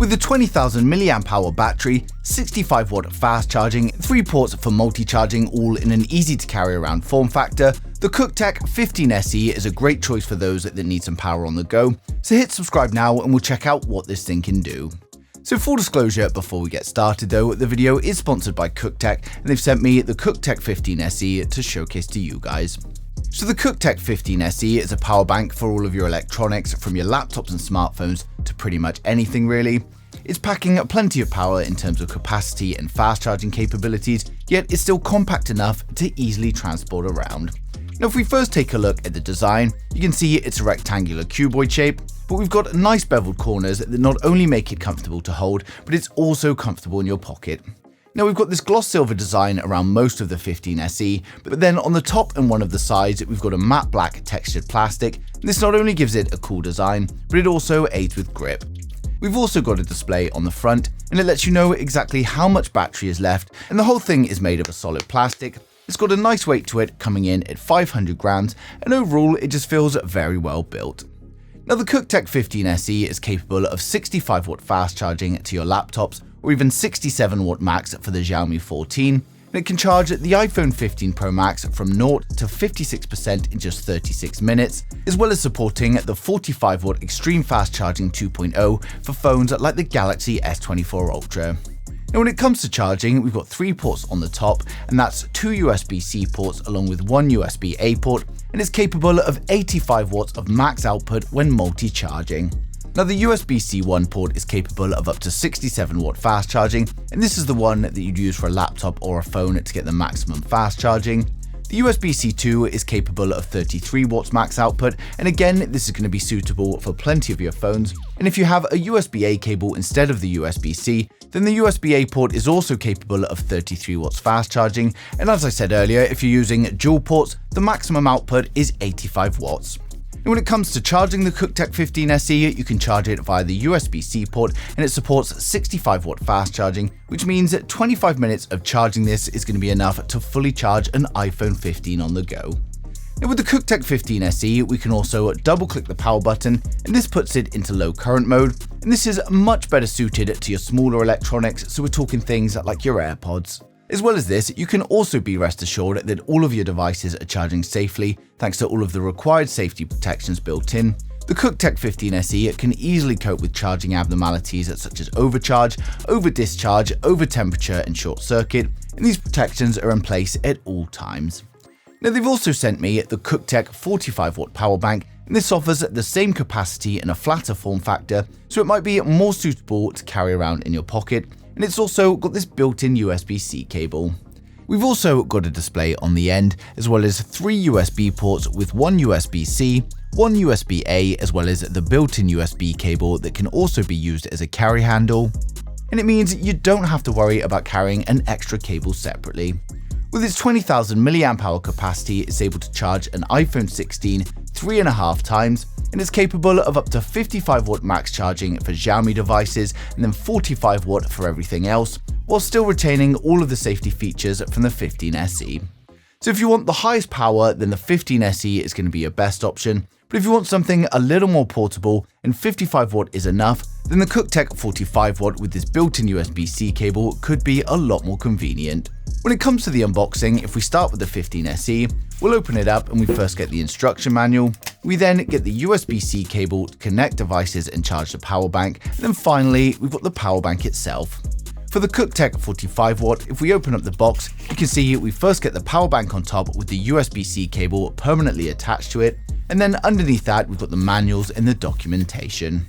With a 20,000 mAh battery, 65W fast charging, 3 ports for multi-charging all in an easy to carry around form factor, the Cuktech 15 SE is a great choice for those that need some power on the go, so hit subscribe now and we'll check out what this thing can do. So full disclosure before we get started though, the video is sponsored by Cuktech and they've sent me the Cuktech 15 SE to showcase to you guys. So the Cuktech 15 SE is a power bank for all of your electronics, from your laptops and smartphones to pretty much anything really. It's packing plenty of power in terms of capacity and fast charging capabilities, yet it's still compact enough to easily transport around. Now if we first take a look at the design, you can see it's a rectangular cuboid shape, but we've got nice beveled corners that not only make it comfortable to hold, but it's also comfortable in your pocket. Now we've got this gloss silver design around most of the 15 SE, but then on the top and one of the sides we've got a matte black textured plastic. This not only gives it a cool design, but it also aids with grip. We've also got a display on the front, and it lets you know exactly how much battery is left, and the whole thing is made of a solid plastic. It's got a nice weight to it, coming in at 500 grams, and overall it just feels very well built. Now the Cuktech 15 SE is capable of 65W fast charging to your laptops, or even 67W max for the Xiaomi 14, and it can charge the iPhone 15 Pro Max from 0 to 56% in just 36 minutes, as well as supporting the 45W extreme fast charging 2.0 for phones like the Galaxy S24 Ultra. Now when it comes to charging, we've got 3 ports on the top, and that's 2 USB-C ports along with 1 USB-A port, and it's capable of 85W of max output when multi-charging. Now the USB-C 1 port is capable of up to 67W fast charging, and this is the one that you'd use for a laptop or a phone to get the maximum fast charging. The USB-C 2 is capable of 33W max output, and again this is going to be suitable for plenty of your phones. And if you have a USB-A cable instead of the USB-C, then the USB-A port is also capable of 33W fast charging, and as I said earlier, if you're using dual ports, the maximum output is 85W. And when it comes to charging the Cuktech 15 SE, you can charge it via the USB-C port, and it supports 65W fast charging, which means that 25 minutes of charging this is going to be enough to fully charge an iPhone 15 on the go. Now with the Cuktech 15 SE, we can also double click the power button, and this puts it into low current mode, and this is much better suited to your smaller electronics, so we're talking things like your AirPods. As well as this, you can also be rest assured that all of your devices are charging safely thanks to all of the required safety protections built in. The Cuktech 15 SE can easily cope with charging abnormalities such as overcharge, over-discharge, over-temperature and short-circuit, and these protections are in place at all times. Now they've also sent me the Cuktech 45W power bank, and this offers the same capacity in a flatter form factor, so it might be more suitable to carry around in your pocket, and it's also got this built-in USB-C cable. We've also got a display on the end, as well as 3 USB ports with 1 USB-C, 1 USB-A, as well as the built-in USB cable that can also be used as a carry handle. And it means you don't have to worry about carrying an extra cable separately. With its 20,000 mAh capacity, it's able to charge an iPhone 16 3.5 times, and it's capable of up to 55W max charging for Xiaomi devices and then 45W for everything else, while still retaining all of the safety features from the 15 SE. So if you want the highest power, then the 15 SE is going to be your best option, but if you want something a little more portable and 55W is enough, then the Cuktech 45W with this built-in USB-C cable could be a lot more convenient. When it comes to the unboxing, if we start with the 15 SE, we'll open it up and we first get the instruction manual. We then get the USB-C cable to connect devices and charge the power bank, and then finally we've got the power bank itself. For the Cuktech 45W, if we open up the box, you can see we first get the power bank on top with the USB-C cable permanently attached to it, and then underneath that we've got the manuals and the documentation.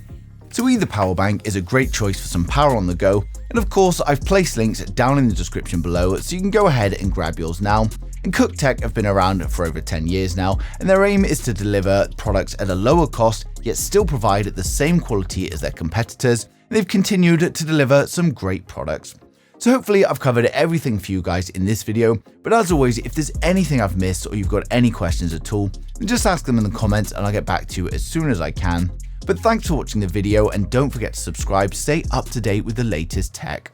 So either power bank is a great choice for some power on the go, and of course I've placed links down in the description below so you can go ahead and grab yours now. And Cuktech have been around for over 10 years now, and their aim is to deliver products at a lower cost yet still provide the same quality as their competitors, and they've continued to deliver some great products. So hopefully I've covered everything for you guys in this video, but as always, if there's anything I've missed or you've got any questions at all, then just ask them in the comments and I'll get back to you as soon as I can. But thanks for watching the video, and don't forget to subscribe to stay up to date with the latest tech.